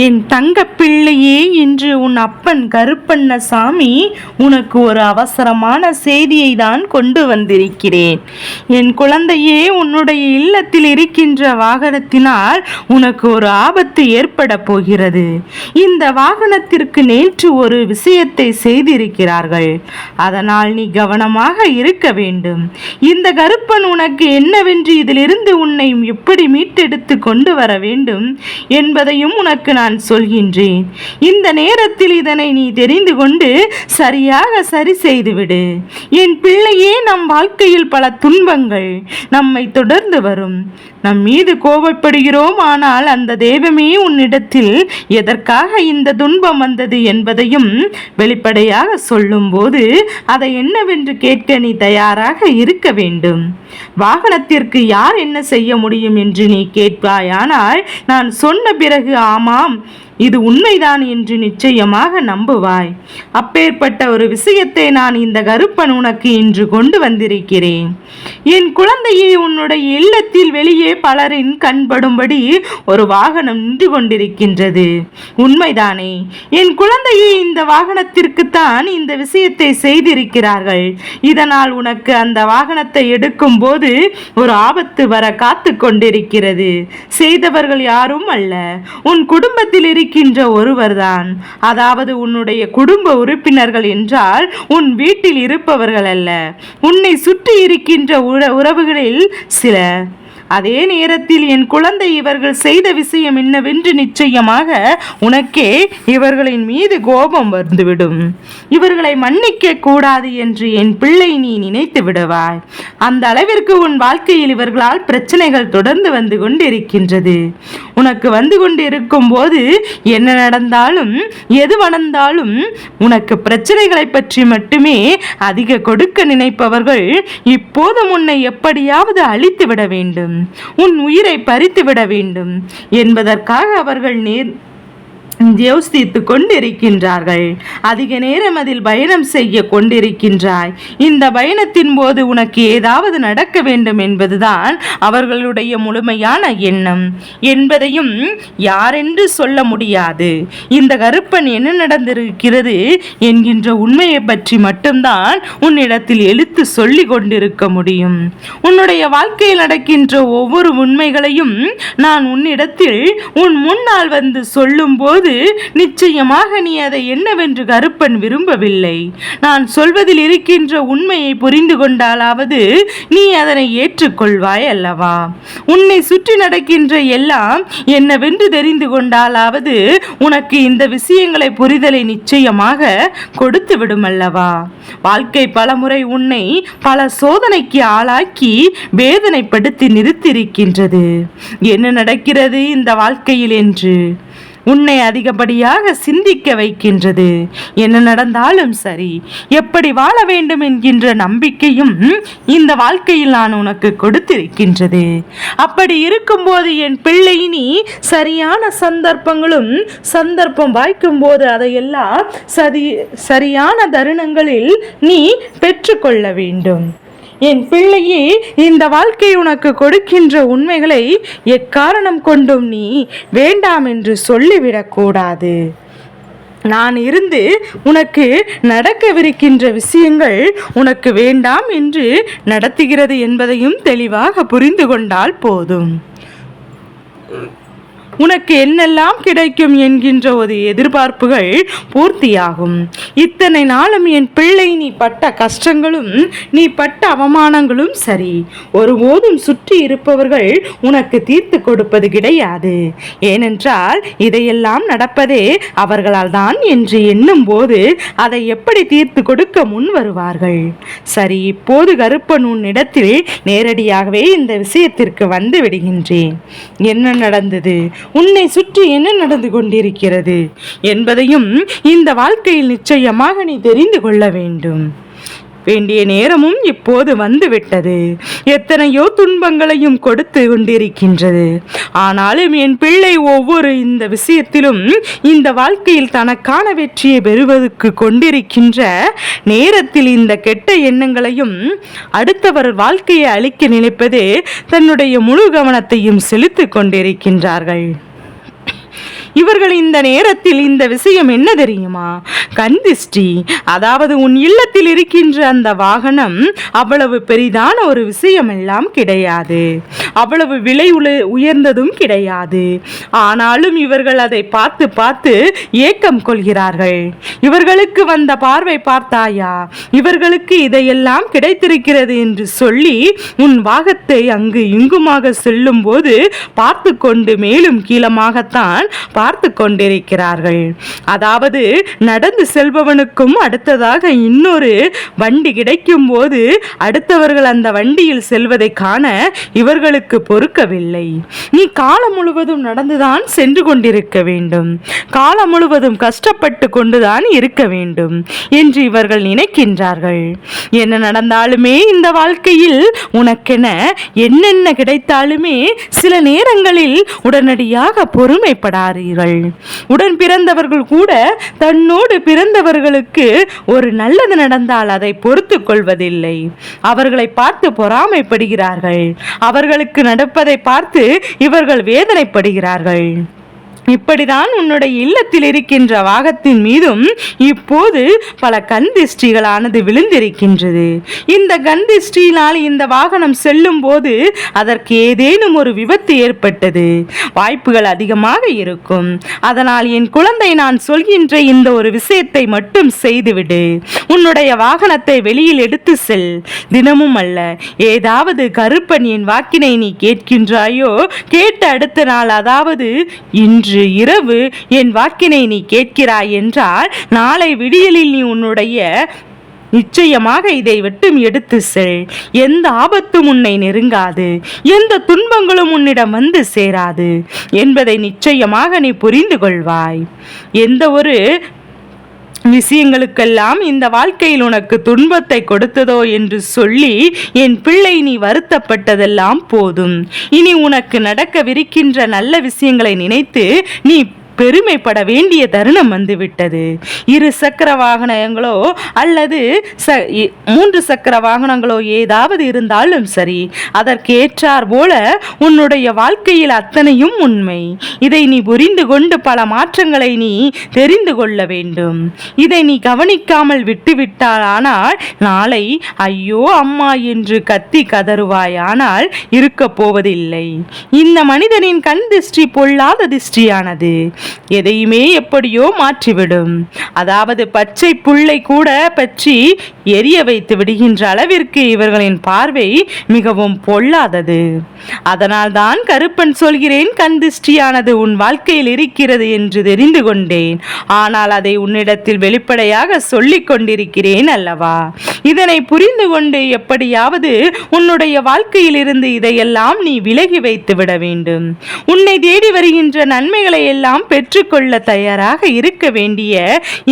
என் தங்க பிள்ளையே, இன்று உன் அப்பன் கருப்பண்ணசாமி உனக்கு ஒரு அவசரமான செய்தியை தான் கொண்டு வந்திருக்கிறேன். என் குழந்தையே, உன்னுடைய இல்லத்தில் இருக்கின்ற வாகனத்தினால் உனக்கு ஒரு ஆபத்து ஏற்பட போகிறது. இந்த வாகனத்திற்கு நேற்று ஒரு விஷயத்தை செய்திருக்கிறார்கள். அதனால் நீ கவனமாக இருக்க வேண்டும். இந்த கருப்பன் உனக்கு என்னவென்று, இதிலிருந்து உன்னை எப்படி மீட்டெடுத்து கொண்டு வர வேண்டும் என்பதையும் உனக்கு நான் சொல்கின்றேன். இந்த நேரத்தில் இதனை நீ தெரிந்து கொண்டு சரியாக சரி செய்துவிடு. என் பிள்ளையே, நம் வாழ்க்கையில் பல துன்பங்கள் நம்மை தொடர்ந்து வரும். நம் மீது கோபப்படுகிறோம். ஆனால் அந்த தெய்வமே உன்னிடத்தில் எதற்காக இந்த துன்பம் வந்தது என்பதையும் வெளிப்படையாக சொல்லும் போது அதை என்னவென்று கேட்க நீ தயாராக இருக்க வேண்டும். வாகனத்திற்கு யார் என்ன செய்ய முடியும் என்று நீ கேட்பாயானால் நான் சொன்ன பிறகு ஆமாம், இது உண்மைதான் என்று நிச்சயமாக நம்புவாய். அப்பேற்பட்ட ஒரு விஷயத்தை நான் இந்த கருப்பன் உனக்கு இன்று கொண்டு வந்திருக்கிறேன். என் குழந்தையை, உன்னுடைய இல்லத்தில் வெளியே பலரின் கண்படும்படி ஒரு வாகனம் நின்று கொண்டிருக்கின்றது. உண்மைதானே? என் குழந்தையை, இந்த வாகனத்திற்குத்தான் இந்த விஷயத்தை செய்திருக்கிறார்கள். இதனால் உனக்கு அந்த வாகனத்தை எடுக்கும் போது ஒரு ஆபத்து வர காத்து கொண்டிருக்கிறது. செய்தவர்கள் யாரும் அல்ல, உன் குடும்பத்தில் இருக்கின்ற ஒருவர்தான். அதாவது உன்னுடைய குடும்ப உறுப்பினர்கள் என்றால் உன் வீட்டில் இருப்பவர்கள் அல்ல, உன்னை சுற்றி இருக்கின்ற உறவுகளில் சில. அதே நேரத்தில் என் குழந்தை, இவர்கள் செய்த விஷயம் என்னவென்று நிச்சயமாக உனக்கே இவர்களின் மீது கோபம் வந்துவிடும். இவர்களை மன்னிக்க கூடாது என்று என் பிள்ளை நீ நினைத்து விடுவாய். அந்த அளவிற்கு உன் வாழ்க்கையில் இவர்களால் பிரச்சனைகள் தொடர்ந்து வந்து கொண்டிருக்கின்றது. உனக்கு வந்து கொண்டிருக்கும் போது என்ன நடந்தாலும் எது நடந்தாலும் உனக்கு பிரச்சனைகளை பற்றி மட்டுமே அதிக கொடுக்க நினைப்பவர்கள் இப்போதும் உன்னை எப்படியாவது அழித்து விட வேண்டும், உன் உயிரை பறித்துவிட வேண்டும் என்பதற்காக அவர்கள் யோசித்து கொண்டிருக்கின்றார்கள். அதிக நேரம் அதில் பயணம் செய்ய கொண்டிருக்கின்றாய். இந்த பயணத்தின் போது உனக்கு ஏதாவது நடக்க வேண்டும் என்பதுதான் அவர்களுடைய முழுமையான எண்ணம் என்பதையும் யாரென்று சொல்ல முடியாது. இந்த கருப்பன் என்ன நடந்திருக்கிறது என்கின்ற உண்மையை பற்றி மட்டும்தான் உன்னிடத்தில் எழுத்து சொல்லி கொண்டிருக்க முடியும். உன்னுடைய வாழ்க்கையில் நடக்கின்ற ஒவ்வொரு உண்மைகளையும் நான் உன்னிடத்தில் உன் முன்னால் வந்து சொல்லும் போது நிச்சயமாக நீ அதை என்னவென்று கருப்பன் விரும்பவில்லை. நான் சொல்வதில் இருக்கின்ற உண்மையை புரிந்து கொண்டாலாவது நீ அதனை ஏற்றுக்கொள்வாய் அல்லவா? உன்னை சுற்றி நடக்கின்ற எல்லாம் என்னவென்று தெரிந்து கொண்டாலாவது உனக்கு இந்த விஷயங்களை புரிதலை நிச்சயமாக கொடுத்து விடும் அல்லவா? வாழ்க்கை பலமுறை உன்னை பல சோதனைக்கு ஆளாக்கி வேதனைப்படுத்தி நிறுத்தியிருக்கின்றது. என்ன நடக்கிறது இந்த வாழ்க்கையில் என்று உன்னை அதிகப்படியாக சிந்திக்க வைக்கின்றது. என்ன நடந்தாலும் சரி, எப்படி வாழ வேண்டும் என்கின்ற நம்பிக்கையும் இந்த வாழ்க்கையில் நான் உனக்கு கொடுத்திருக்கின்றது. அப்படி இருக்கும்போது என் பிள்ளை, நீ சரியான சந்தர்ப்பம் வாய்க்கும் போது அதையெல்லாம் சரியான தருணங்களில் நீ பெற்றுக்கொள்ள வேண்டும். என் பிள்ளையே, இந்த வாழ்க்கை உனக்கு கொடுக்கின்ற உண்மைகளை எக்காரணம் கொண்டும் நீ வேண்டாம் என்று சொல்லிவிடக்கூடாது. நான் இருந்து உனக்கு நடக்கவிருக்கின்ற விஷயங்கள் உனக்கு வேண்டாம் என்று நடத்துகிறது என்பதையும் தெளிவாக புரிந்து கொண்டால் போதும். உனக்கு என்னெல்லாம் கிடைக்கும் என்கின்ற ஒரு எதிர்பார்ப்புகள் பூர்த்தியாகும். இத்தனை நாளும் என் பிள்ளை, நீ பட்ட கஷ்டங்களும் நீ பட்ட அவமானங்களும் சரி, ஒருபோதும் சுற்றி இருப்பவர்கள் உனக்கு தீர்த்து கொடுப்பது கிடையாது. ஏனென்றால் இதையெல்லாம் நடப்பதே அவர்களால் தான் என்று எண்ணும் போது அதை எப்படி தீர்த்து கொடுக்க முன் வருவார்கள். சரி, இப்போது கருப்பன் உன்னிடத்தில் நேரடியாகவே இந்த விஷயத்திற்கு வந்து விடுகின்றேன். என்ன நடந்தது, உன்னை சுற்றி என்ன நடந்து கொண்டிருக்கிறது என்பதையும் இந்த வாழ்க்கையில் நிச்சயமாக நீ தெரிந்து கொள்ள வேண்டும். வேண்டிய நேரமும் இப்போது வந்துவிட்டது. எத்தனையோ துன்பங்களையும் கொடுத்து கொண்டிருக்கின்றது. ஆனாலும் என் பிள்ளை ஒவ்வொரு இந்த விஷயத்திலும் இந்த வாழ்க்கையில் தனக்கான வெற்றியை பெறுவதற்கு கொண்டிருக்கின்ற நேரத்தில் இந்த கெட்ட எண்ணங்களையும் அடுத்தவர் வாழ்க்கையை அழிக்க நினைப்பதே தன்னுடைய முழு கவனத்தையும் செலுத்திக் கொண்டிருக்கின்றார்கள். இவர்கள் இந்த நேரத்தில் இந்த விஷயம் என்ன தெரியுமா? கண் திஷ்டி. அதாவது உன் இல்லத்தில் இருக்கின்ற அந்த வாகனம் அவ்வளவு பெரிதான ஒரு விஷயம் எல்லாம் கிடையாது, அவ்வளவு விலை உயர்ந்ததும் கிடையாது. ஆனாலும் இவர்கள் அதை பார்த்து பார்த்து ஏக்கம் கொள்கிறார்கள். இவர்களுக்கு வந்த பார்வை பார்த்தாயா, இவர்களுக்கு இதையெல்லாம் கிடைத்திருக்கிறது என்று சொல்லி உன் வாகத்தை அங்கு இங்குமாக செல்லும் போது பார்த்து கொண்டு மேலும் கீழமாகத்தான் பார்த்து கொண்டிருக்கிறார்கள். அதாவது நடந்து செல்பவனுக்கும் அடுத்ததாக இன்னொரு வண்டி கிடைக்கும் போது அடுத்தவர்கள் அந்த வண்டியில் செல்வதை காண இவர்களுக்கு பொறுக்கவில்லை. நீ காலம் முழுவதும் நடந்துதான் சென்று கொண்டிருக்க வேண்டும், காலம் முழுவதும் கஷ்டப்பட்டு கொண்டுதான் இருக்க வேண்டும் என்று இவர்கள் நினைக்கின்றார்கள். என்ன நடந்தாலுமே இந்த வாழ்க்கையில் உனக்கென என்னென்ன கிடைத்தாலுமே சில நேரங்களில் உடனடியாக பொறுமைப்படாதீர்கள். உடன் பிறந்தவர்கள் கூட தன்னோடு பிறந்தவர்களுக்கு ஒரு நல்லது நடந்தால் அதை பொறுத்து கொள்வதில்லை. அவர்களை பார்த்து பொறாமைப்படுகிறார்கள். அவர்களுக்கு நடப்பதை பார்த்து இவர்கள் வேதனைப்படுகிறார்கள். இப்படிதான் உன்னுடைய இல்லத்தில் இருக்கின்ற வாகத்தின் மீதும் இப்போது பல கண் திஷ்டிகளானது விழுந்திருக்கின்றது. இந்த கண் திஷ்டியினால் இந்த வாகனம் செல்லும் போது அதற்கு ஏதேனும் ஒரு விபத்து ஏற்பட்டது வாய்ப்புகள் அதிகமாக இருக்கும். அதனால் என் குழந்தை, நான் சொல்கின்ற இந்த ஒரு விஷயத்தை மட்டும் செய்துவிடு. உன்னுடைய வாகனத்தை வெளியில் எடுத்து செல். தினமும் அல்ல, ஏதாவது கருப்பன் என் வாக்கினை நீ கேட்கின்றாயோ, கேட்ட அடுத்த நாள், அதாவது இன்று இரவு என் வாக்கினை நீ கேட்கிறாய் என்றால் நாளை விடியலில் நீ உன்னுடைய நிச்சயமாக இதை விட்டும் எடுத்து செல். எந்த ஆபத்தும் உன்னை நெருங்காது, எந்த துன்பங்களும் உன்னிடம் வந்து சேராது என்பதை நிச்சயமாக நீ புரிந்து கொள்வாய். எந்த ஒரு விஷயங்களுக்கெல்லாம் இந்த வாழ்க்கையில் உனக்கு துன்பத்தை கொடுத்ததோ என்று சொல்லி என் பிள்ளை நீ வருத்தப்பட்டதெல்லாம் போதும். இனி உனக்கு நடக்கவிருக்கின்ற நல்ல விஷயங்களை நினைத்து நீ பெருமைப்பட வேண்டிய தருணம் வந்துவிட்டது. 2 சக்கர வாகனங்களோ அல்லது 3 சக்கர வாகனங்களோ ஏதாவது இருந்தாலும் சரி, அதற்கு ஏற்றார் போல உன்னுடைய வாழ்க்கையில் அத்தனையும் உண்மை. இதை நீ புரிந்து கொண்டு பல மாற்றங்களை நீ தெரிந்து கொள்ள வேண்டும். இதை நீ கவனிக்காமல் விட்டுவிட்டால் ஆனால் நாளை ஐயோ அம்மா என்று கத்தி கதறுவாய். ஆனால் இருக்க போவதில்லை. இந்த மனிதனின் கண் திஷ்டி பொல்லாத திஷ்டியானது எதையுமே எப்படியோ மாற்றிவிடும். அதாவது பச்சை புல்லை கூட பற்றி எரிய வைத்து விடுகின்ற அளவிற்கு இவர்களின் பார்வை மிகவும் பொல்லாதது. அதனால் தான் கருப்பன் சொல்கிறேன், கண் திஷ்டியானது உன் வாழ்க்கையில் இருக்கிறது என்று தெரிந்து கொண்டேன். ஆனால் அதை உன்னிடத்தில் வெளிப்படையாக சொல்லிக் கொண்டிருக்கிறேன் அல்லவா? இதனை புரிந்து கொண்டு எப்படியாவது உன்னுடைய வாழ்க்கையில் இருந்து இதையெல்லாம் நீ விலகி வைத்து விட வேண்டும். உன்னை தேடி வருகின்ற நன்மைகளை எல்லாம் பெற்றுக்கொள்ள தயாராக இருக்க வேண்டிய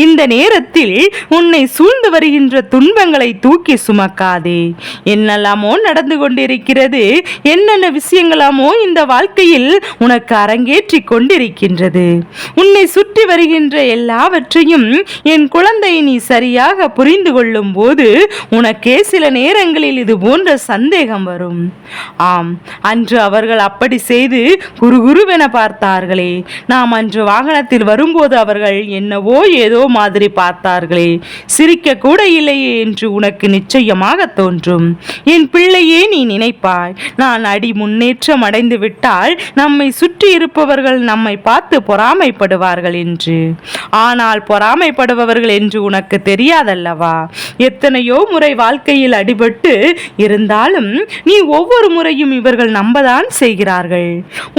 இந்த நேரத்தில் உன்னை சூழ்ந்து வருகின்ற துன்பங்களை தூக்கி சுமக்காதே. என்னெல்லாமோ நடந்து கொண்டிருக்கிறது, என்னென்ன விஷயங்களாமோ இந்த வாழ்க்கையில் உனக்கு அரங்கேற்றி கொண்டிருக்கின்றது. உன்னை சுற்றி வருகின்ற எல்லாவற்றையும் என் குழந்தை நீ சரியாக புரிந்து கொள்ளும் போது உனக்கே சில நேரங்களில் இது போன்ற சந்தேகம் வரும். ஆம், அன்று அவர்கள் அப்படி செய்து குறுகுருவென பார்த்தார்களே, நாம் அன்று வாகனத்தில் வரும்போது அவர்கள் என்னவோ ஏதோ மாதிரி பார்த்தார்களே, சிரிக்க கூட இல்லையே என்று உனக்கு நிச்சயமாக தோன்றும். என் பிள்ளையே, நீ நினைப்பாய், நான் அடி முன்னேற்றம் அடைந்து விட்டால் நம்மை சுற்றி இருப்பவர்கள் நம்மை பார்த்து பொறாமைப்படுவார்கள் என்று. ஆனால் பொறாமைப்படுபவர்கள் என்று உனக்கு தெரியாதல்லவா? எத்தனையோ முறை வாழ்க்கையில் அடிபட்டு இருந்தாலும் நீ ஒவ்வொரு முறையும் இவர்கள் நம்பதான் செய்கிறார்கள்.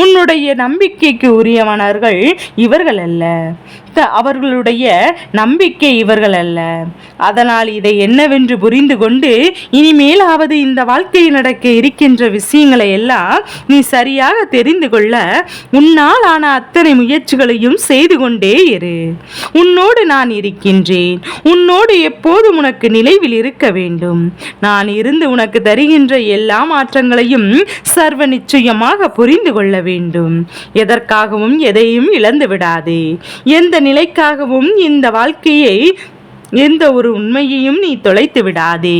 உன்னுடைய நம்பிக்கைக்கு உரியவனர்கள் இவர்கள் அல்ல, அவர்களுடைய நம்பிக்கை இவர்கள் அல்ல. அதனால் இதை என்னவென்று புரிந்து கொண்டு இனிமேலாவது இந்த வாழ்க்கையில் நடக்க இருக்கின்ற விஷயங்களை எல்லாம் நீ சரியாக தெரிந்து கொள்ள உன்னால் ஆன அத்தனை முயற்சிகளையும் செய்து கொண்டே இரு. உன்னோடு நான் இருக்கின்றேன். உன்னோடு எப்போதும் உனக்கு நிலைவில் இருக்க வேண்டும். நான் இருந்து உனக்கு தருகின்ற எல்லா மாற்றங்களையும் சர்வ நிச்சயமாக புரிந்து கொள்ள வேண்டும். எதற்காகவும் எதையும் இழந்து விடாதே. எந்த நிலைக்காகவும் இந்த வாழ்க்கையை எந்த ஒரு உண்மையையும் நீ தொலைத்து விடாதே.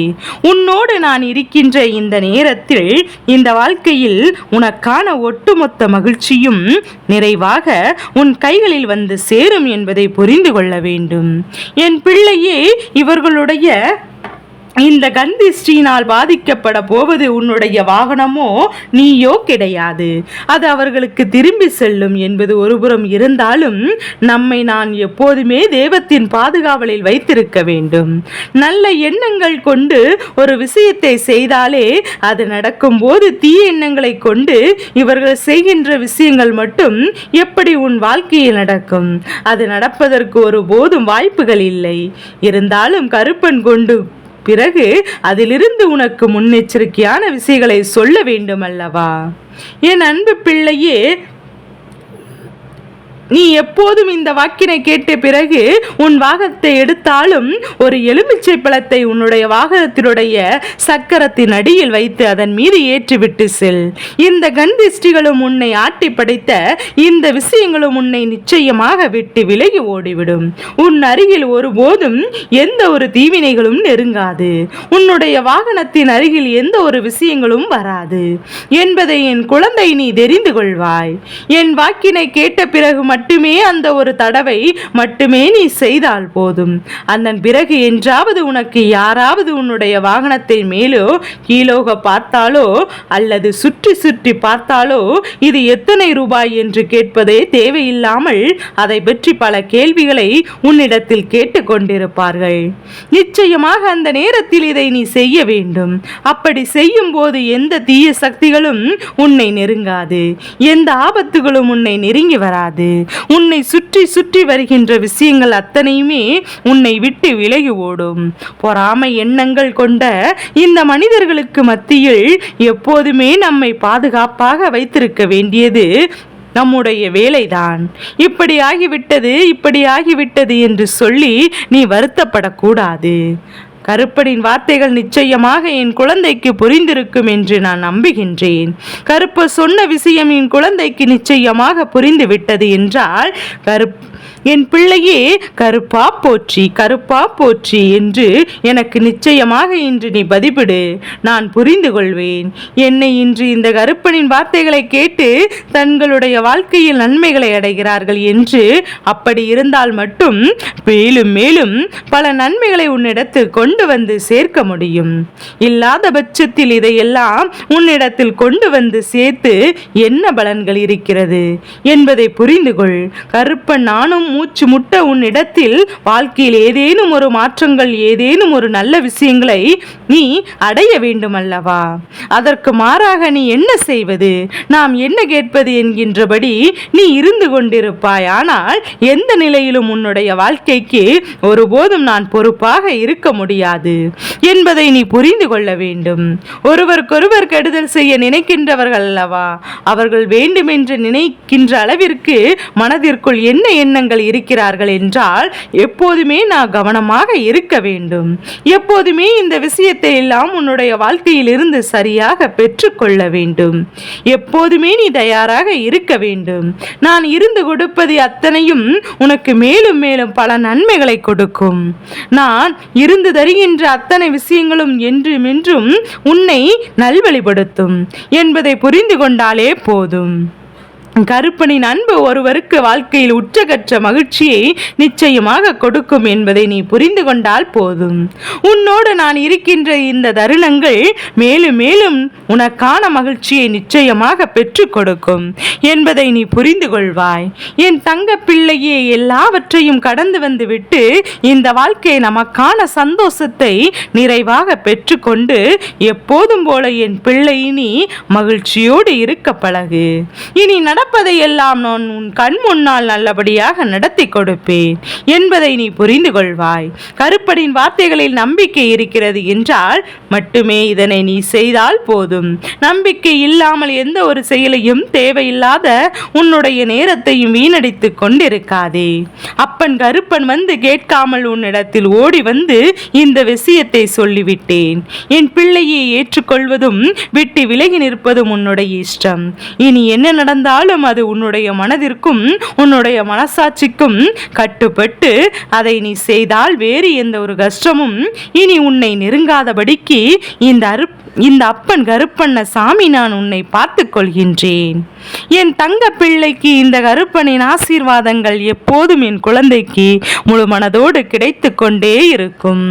உன்னோடு நான் இருக்கின்ற இந்த நேரத்தில் இந்த வாழ்க்கையில் உனக்கான ஒட்டுமொத்த மகிழ்ச்சியும் நிறைவாக உன் கைகளில் வந்து சேரும் என்பதை புரிந்து கொள்ள வேண்டும். என் பிள்ளையே, இவர்களுடைய இந்த கந்திஷ்டியினால் பாதிக்கப்பட போவது உன்னுடைய வாகனமோ நீயோ கிடையாது. அது அவர்களுக்கு திரும்பி செல்லும் என்பது ஒருபுறம் இருந்தாலும் நம்மை நான் எப்போதுமே தெய்வத்தின் பாதுகாவலில் வைத்திருக்க வேண்டும். நல்ல எண்ணங்கள் கொண்டு ஒரு விஷயத்தை செய்தாலே அது நடக்கும்போது தீய எண்ணங்களை கொண்டு இவர்கள் செய்கின்ற விஷயங்கள் மட்டும் எப்படி உன் வாழ்க்கையில் நடக்கும்? அது நடப்பதற்கு ஒருபோதும் வாய்ப்புகள் இல்லை. இருந்தாலும் கருப்பன் கொண்டு பிறகு அதிலிருந்து உனக்கு முன்னெச்சரிக்கையான விஷயங்களை சொல்ல வேண்டும் அல்லவா? என் அன்பு பிள்ளையே, நீ எப்போதும் இந்த வாக்கினை கேட்ட பிறகு உன் வாகனத்தை எடுத்தாலும் ஒரு எலுமிச்சை பழத்தை உன்னுடைய வாகனத்தினுடைய சக்கரத்தின் அடியில் வைத்து அதன் மீது ஏற்றிவிட்டு செல். இந்த கந்திஷ்டிகளும் உன்னை ஆட்டி படைத்த இந்த விஷயங்களும் உன்னை நிச்சயமாக விட்டு விலகி ஓடிவிடும். உன் அருகில் ஒருபோதும் எந்த ஒரு தீவினைகளும் நெருங்காது. உன்னுடைய வாகனத்தின் அருகில் எந்த ஒரு விஷயங்களும் வராது என்பதை என் குழந்தை நீ தெரிந்து கொள்வாய். என் வாக்கினை கேட்ட பிறகு மட்டுமே அந்த ஒரு தடவை மட்டுமே நீ செய்தால் போதும். அதன் பிறகு என்றாவது உனக்கு யாராவது உன்னுடைய வாகனத்தை மேலோ கீழோக பார்த்தாலோ அல்லது சுற்றி சுற்றி பார்த்தாலோ இது எத்தனை ரூபாய் என்று கேட்பதே தேவையில்லாமல் அதை பற்றி பல கேள்விகளை உன்னிடத்தில் கேட்டுக் கொண்டிருப்பார்கள். நிச்சயமாக அந்த நேரத்தில் இதை நீ செய்ய வேண்டும். அப்படி செய்யும் போது எந்த தீய சக்திகளும் உன்னை நெருங்காது, எந்த ஆபத்துகளும் உன்னை நெருங்கி வராது. உன்னை சுற்றி சுற்றி வருகின்ற விஷயங்கள் அத்தனையுமே உன்னை விட்டு விலகி ஓடும். பொறாமை எண்ணங்கள் கொண்ட இந்த மனிதர்களுக்கு மத்தியில் எப்போதுமே நம்மை பாதுகாப்பாக வைத்திருக்க வேண்டியது நம்முடைய வேலைதான். இப்படி ஆகிவிட்டது என்று சொல்லி நீ வருத்தப்படக்கூடாது. கருப்பனின் வார்த்தைகள் நிச்சயமாக என் குழந்தைக்கு புரிந்திருக்கும் என்று நான் நம்புகின்றேன். கருப்பு சொன்ன விஷயம் என் குழந்தைக்கு நிச்சயமாக புரிந்து விட்டது என்றால் என் பிள்ளையே, கருப்பா போற்றி கருப்பா போற்றி என்று எனக்கு நிச்சயமாக இன்று நீ பதிவிடு. நான் புரிந்து கொள்வேன். என்னை இன்று இந்த கருப்பனின் வார்த்தைகளை கேட்டு தங்களுடைய வாழ்க்கையில் நன்மைகளை அடைகிறார்கள் என்று அப்படி இருந்தால் மட்டும் மேலும் மேலும் பல நன்மைகளை உன்னிடத்தில் கொண்டு வந்து சேர்க்க முடியும். இல்லாத பட்சத்தில் இதையெல்லாம் உன்னிடத்தில் கொண்டு வந்து சேர்த்து என்ன பலன்கள் இருக்கிறது என்பதை புரிந்து கொள். கருப்பன் நானும் மூச்சு முட்ட உன்னிடத்தில் வாழ்க்கையில் ஏதேனும் ஒரு மாற்றங்கள், ஏதேனும் ஒரு நல்ல விஷயங்களை நீ அடைய வேண்டும் அல்லவா? அதற்கு மாறாக நீ என்ன செய்வது, நாம் என்ன கேட்பது என்கின்றபடி நீ இருந்து கொண்டிருப்பாய். ஆனால் எந்த நிலையிலும் உன்னுடைய வாழ்க்கைக்கு ஒருபோதும் நான் பொறுப்பாக இருக்க முடியாது என்பதை நீ புரிந்து கொள்ள வேண்டும். ஒருவருக்கொருவர் கெடுதல் செய்ய நினைக்கின்றவர்கள் அல்லவா, அவர்கள் வேண்டுமென்று நினைக்கின்ற அளவிற்கு மனதிற்குள் என்ன எண்ணங்கள் இருக்கிறார்கள் என்றால் எப்போதுமே நான் கவனமாக இருக்க வேண்டும். எப்போதுமே இந்த விஷயத்தை எல்லாம் உன்னுடைய வாழ்க்கையில் இருந்து சரியாக பெற்றுக்கொள்ள வேண்டும். எப்போதுமே நீ தயாராக இருக்க வேண்டும். நான் இருந்து கொடுப்பது அத்தனையும் உனக்கு மேலும் மேலும் பல நன்மைகளை கொடுக்கும். நான் இருந்து தருகின்ற அத்தனை விஷயங்களும் என்றும் உன்னை நல்வழிப்படுத்தும் என்பதை புரிந்து கொண்டாலே போதும். கருப்பனின் அன்பு ஒருவருக்கு வாழ்க்கையில் உச்சகற்ற மகிழ்ச்சியை நிச்சயமாக கொடுக்கும் என்பதை நீ புரிந்து கொண்டால் போதும். உன்னோடு நான் இருக்கின்ற இந்த தருணங்கள் மேலும் மேலும் உனக்கான மகிழ்ச்சியை நிச்சயமாக பெற்றுக் கொடுக்கும் என்பதை நீ புரிந்து கொள்வாய். என் தங்க பிள்ளையே, எல்லாவற்றையும் கடந்து வந்து விட்டு இந்த வாழ்க்கை நமக்கான சந்தோஷத்தை நிறைவாக பெற்றுக்கொண்டு எப்போதும் போல என் பிள்ளை நீ மகிழ்ச்சியோடு இருக்க பழகு. இனி நடப்பதையெல்லாம் நான் உன் கண் முன்னால் நல்லபடியாக நடத்தி கொடுப்பேன் என்பதை நீ புரிந்து கொள்வாய். கருப்பனின் வார்த்தைகளில் நம்பிக்கை இருக்கிறது என்றால் மட்டுமே இதனை நீ செய்தால் போதும். நம்பிக்கை இல்லாமல் எந்த ஒரு செயலையும் தேவையில்லாத உன்னுடைய நேரத்தையும் வீணடித்துக் கொண்டிருக்காதே. அப்பன் கருப்பன் வந்து கேட்காமல் உன்னிடத்தில் ஓடி வந்து இந்த விஷயத்தை சொல்லிவிட்டேன். என் பிள்ளையை ஏற்றுக்கொள்வதும் விட்டு விலகி நிற்பதும் உன்னுடைய இஷ்டம். இனி என்ன நடந்தாலும் போதும் அது உன்னுடைய மனதிற்கும் உன்னுடைய மனசாட்சிக்கும் கட்டுப்பட்டு அதை நீ செய்தால் வேறு எந்த ஒரு கஷ்டமும் இனி உன்னை நெருங்காதபடிக்கு இந்த அப்பன் கருப்பண்ணசாமி நான் உன்னை பார்த்து கொள்கின்றேன். என் தங்க பிள்ளைக்கு இந்த கருப்பனின் ஆசீர்வாதங்கள் எப்போதும் என் குழந்தைக்கு முழு மனதோடு கிடைத்து கொண்டே இருக்கும்.